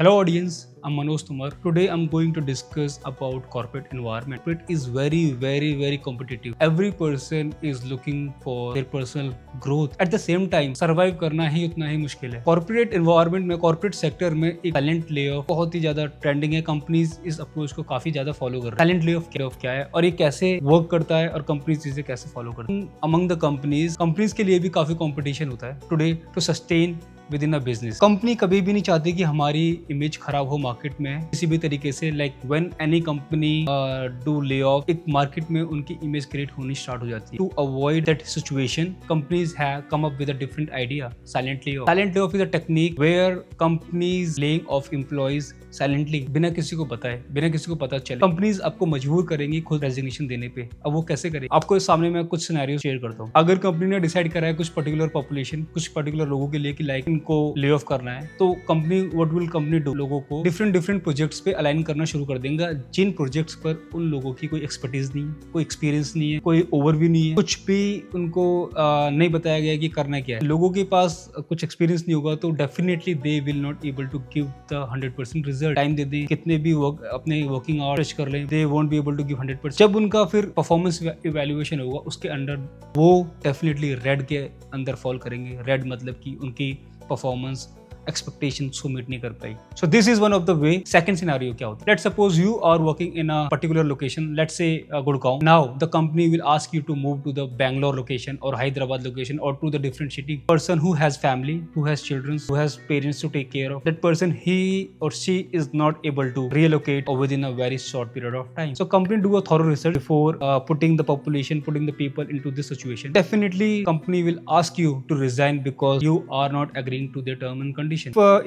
Hello audience, I'm Manoj Tumar. Today I'm going to discuss about corporate environment. Corporate is very competitive. Every person is looking for their personal growth. At the same time, survive करना ही उतना ही मुश्किल है. Corporate environment में, corporate sector में एक talent layoff बहुत ही ज्यादा trending है. Companies इस approach को काफी ज्यादा follow कर रहे हैं. Talent layoff क्या है और ये कैसे work करता है और companies इसे कैसे follow करती हैं. Among the companies के लिए भी काफी competition होता है. Today to sustain with in a business company कभी भी नहीं चाहती कि हमारी इमेज खराब हो मार्केट में किसी भी तरीके से. Like when any company do lay off, एक मार्केट में उनकी इमेज क्रिएट होनी स्टार्ट हो जाती है. To avoid that situation companies have come up with a different idea, silent lay off. Silent lay off is a technique where companies laying off employees silently, बिना किसी को बताए, बिना किसी को पता चले. कंपनीज आपको मजबूर करेंगी खुद रेजिग्नेशन देने पे. अब वो कैसे करें, आपको इस सामने मैं कुछ सिनेरियो शेयर करता हूँ. अगर कंपनी ने डिसाइड करा है कुछ पर्टिकुलर पॉपुलेशन, कुछ पर्टिकुलर लोगों के लिए कि लाइक इनको ले ऑफ करना है, तो company what will company do, लोगों को डिफरेंट प्रोजेक्ट्स पे अलाइन करना शुरू कर देंगे जिन प्रोजेक्ट्स पर उन लोगों की कोई एक्सपर्टीज नहीं है, कोई एक्सपीरियंस नहीं है, कोई ओवरव्यू नहीं है, कुछ भी उनको नहीं बताया गया कि करना क्या है. लोगों के पास कुछ एक्सपीरियंस नहीं होगा तो definitely they will not able to give the 100% result. Time दे दें, कितने भी अपने वर्किंग आवर्स कर लें, they won't be able to give 100%. जब उनका फिर परफॉर्मेंस इवैल्यूएशन होगा उसके अंडर वो डेफिनेटली रेड के अंदर फॉल करेंगे. रेड मतलब कि उनकी परफॉर्मेंस एक्सपेक्टेशंस को मीट नहीं कर पाई. So this is one of the way. Second scenario क्या होता है, let's suppose you are working in a particular location, let's say Gurgaon. Now the company will ask you to move to the Bangalore location और Hyderabad location और to the different city. Person who has family, who has children, who has parents to take care of, that person he or she is not able to relocate within a very short period of time. So company do a thorough research before putting the population, putting the people into this situation. Definitely company will ask you to resign because you are not agreeing to their term and condition.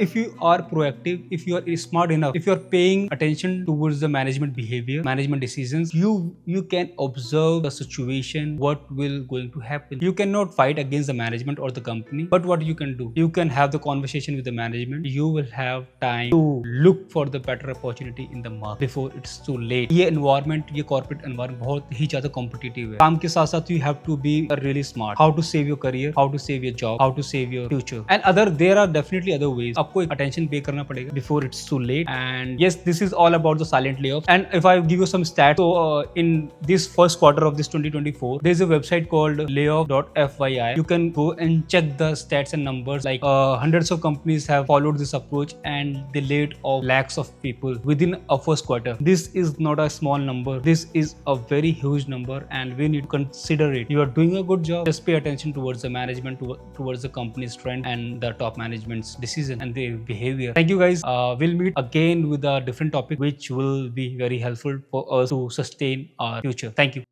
If you are proactive, if you are smart enough, if you are paying attention towards the management behavior, management decisions, you can observe the situation, what will going to happen. You cannot fight against the management or the company, but what you can do, you can have the conversation with the management. You will have time to look for the better opportunity in the market before it's too late. ये environment, ये corporate environment बहुत ही ज्यादा competitive है. काम के साथ साथ you have to be really smart. How to save your career, how to save your job, how to save your future, and there are definitely other ways. आपको एक attention pay करना पड़ेगा before it's too late. And yes, this is all about the silent layoffs. And if I give you some stats, so in this first quarter of this 2024, there's a website called layoff.fyi. You can go and check the stats and numbers. Like hundreds of companies have followed this approach and they laid off lakhs of people within a first quarter. This is not a small number. This is a very huge number and we need to consider it. You are doing a good job. Just pay attention towards the management, towards the company's trend and the top management's decision and their behavior. Thank you guys. We'll meet again with a different topic which will be very helpful for us to sustain our future. Thank you.